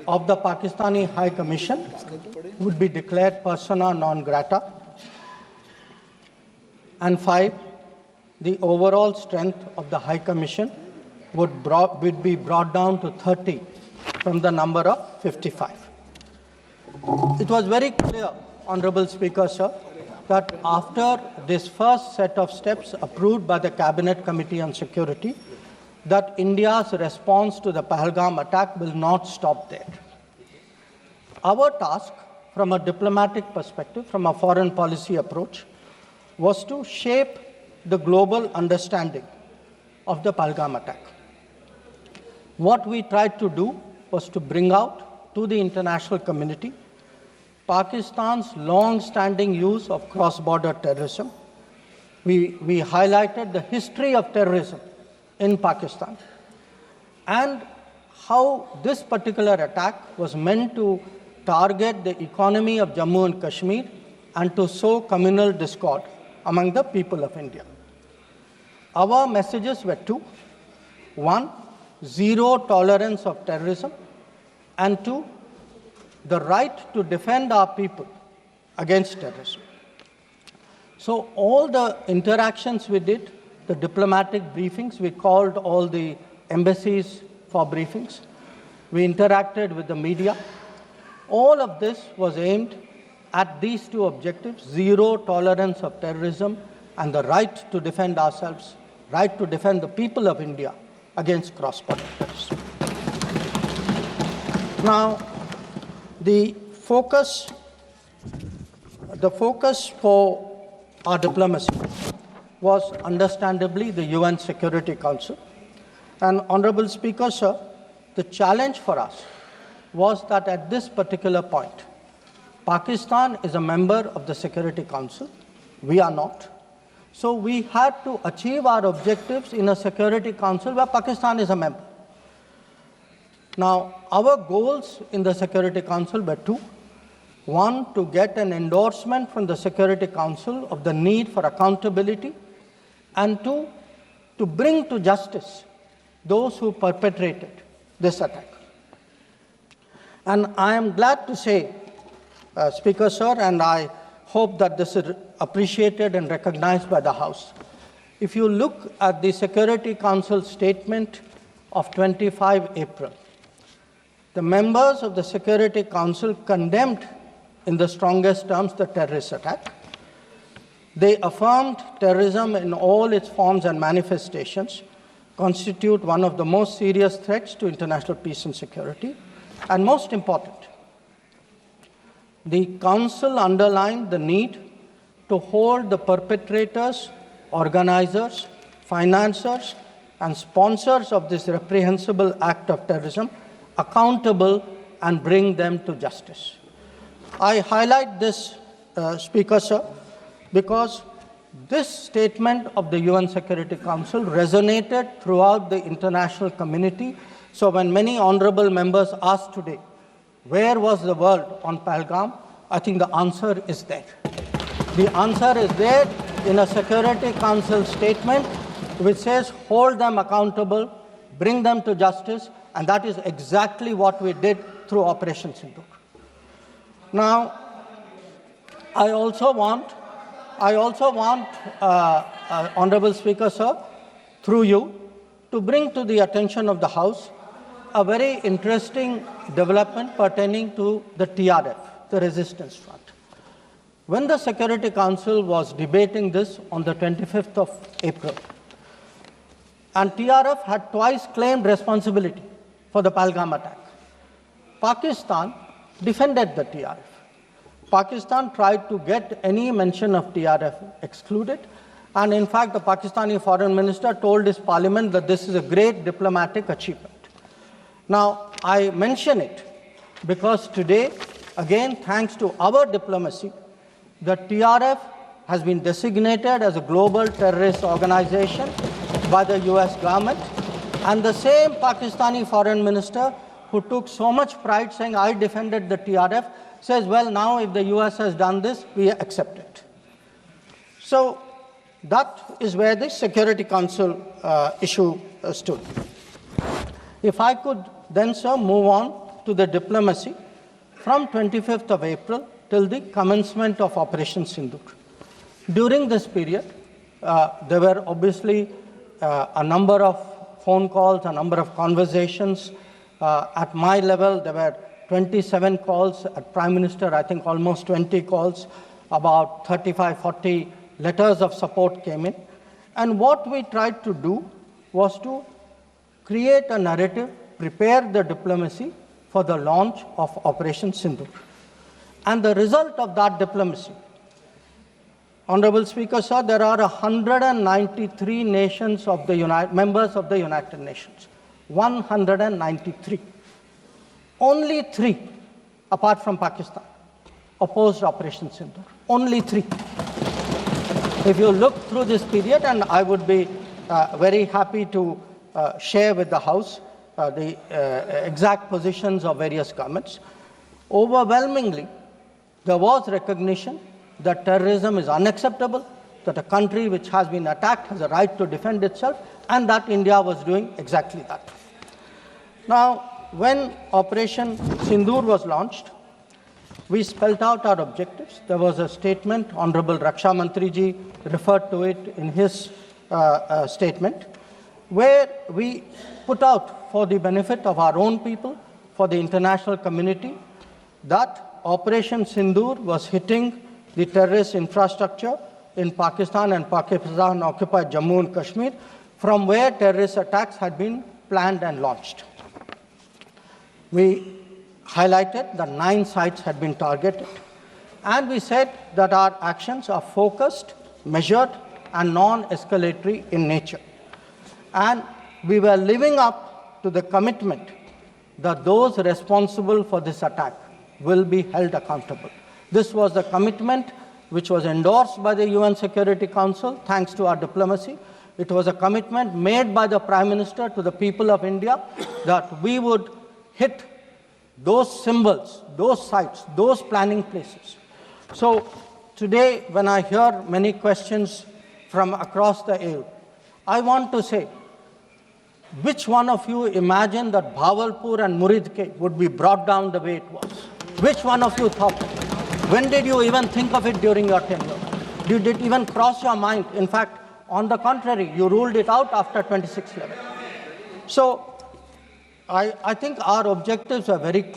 of the Pakistani High Commission would be declared persona non grata. And 5, the overall strength of the High Commission would be brought down to 30 from the number of 55. It was very clear, Honorable Speaker, sir, that after this first set of steps approved by the Cabinet Committee on Security, that India's response to the Pahalgam attack will not stop there. Our task, from a diplomatic perspective, from a foreign policy approach, was to shape the global understanding of the Pahalgam attack. What we tried to do was to bring out to the international community Pakistan's long-standing use of cross-border terrorism. We highlighted the history of terrorism in Pakistan and how this particular attack was meant to target the economy of Jammu and Kashmir and to sow communal discord among the people of India. Our messages were two. 1, zero tolerance of terrorism, and 2, the right to defend our people against terrorism. So all the interactions we did, the diplomatic briefings, we called all the embassies for briefings, we interacted with the media. All of this was aimed at these two objectives: zero tolerance of terrorism and the right to defend ourselves, right to defend the people of India against cross-border terrorism. Now, the focus for our diplomacy was understandably the UN Security Council. And Honorable Speaker, sir, the challenge for us was that at this particular point, Pakistan is a member of the Security Council. We are not. So we had to achieve our objectives in a Security Council where Pakistan is a member. Now, our goals in the Security Council were two. 1, to get an endorsement from the Security Council of the need for accountability, and 2, to bring to justice those who perpetrated this attack. And I am glad to say, Speaker, sir, and I hope that this is appreciated and recognized by the House. If you look at the Security Council statement of 25 April, the members of the Security Council condemned in the strongest terms the terrorist attack. They affirmed terrorism in all its forms and manifestations constitute one of the most serious threats to international peace and security. And most important, the Council underlined the need to hold the perpetrators, organizers, financiers, and sponsors of this reprehensible act of terrorism accountable and bring them to justice. I highlight this, Speaker, sir, because this statement of the UN Security Council resonated throughout the international community. So when many honorable members asked today, where was the world on Pahalgam? I think the answer is there. The answer is there in a Security Council statement which says hold them accountable, bring them to justice, and that is exactly what we did through Operation Sindoor. Now, I also want, Honorable Speaker, sir, through you, to bring to the attention of the House a very interesting development pertaining to the TRF, the Resistance Front. When the Security Council was debating this on the 25th of April, and TRF had twice claimed responsibility for the Pahalgam attack, Pakistan defended the TRF. Pakistan tried to get any mention of TRF excluded, and in fact, the Pakistani foreign minister told his parliament that this is a great diplomatic achievement. Now, I mention it because today, again, thanks to our diplomacy, the TRF has been designated as a global terrorist organization by the US government, and the same Pakistani foreign minister who took so much pride saying, I defended the TRF, says, well, now if the US has done this, we accept it. So that is where the Security Council issue stood. If I could then, sir, move on to the diplomacy from 25th of April till the commencement of Operation Sindoor. During this period, there were obviously a number of phone calls, a number of conversations. At my level, there were 27 calls. At Prime Minister, I think almost 20 calls. About 35, 40 letters of support came in. And what we tried to do was to create a narrative, prepare the diplomacy for the launch of Operation Sindoor. And the result of that diplomacy, Honorable Speaker, sir, there are 193 nations of the members of the United Nations. 193. Only 3, apart from Pakistan, opposed Operation Sindoor. Only 3. If you look through this period, and I would be very happy to share with the House the exact positions of various governments, overwhelmingly, there was recognition that terrorism is unacceptable, that a country which has been attacked has a right to defend itself, and that India was doing exactly that. Now, when Operation Sindoor was launched, we spelled out our objectives. There was a statement, Honorable Raksha Mantri ji referred to it in his statement, where we put out for the benefit of our own people, for the international community, that Operation Sindoor was hitting the terrorist infrastructure in Pakistan and Pakistan-occupied Jammu and Kashmir, from where terrorist attacks had been planned and launched. We highlighted that 9 sites had been targeted, and we said that our actions are focused, measured, and non-escalatory in nature. And we were living up to the commitment that those responsible for this attack will be held accountable. This was the commitment which was endorsed by the UN Security Council, thanks to our diplomacy. It was a commitment made by the Prime Minister to the people of India that we would hit those symbols, those sites, those planning places. So today, when I hear many questions from across the aisle, I want to say, which one of you imagined that Bhavalpur and Muridke would be brought down the way it was? Which one of you thought? When did you even think of it during your tenure? Did it even cross your mind? In fact, on the contrary, you ruled it out after 26/11. So I think our objectives are very clear.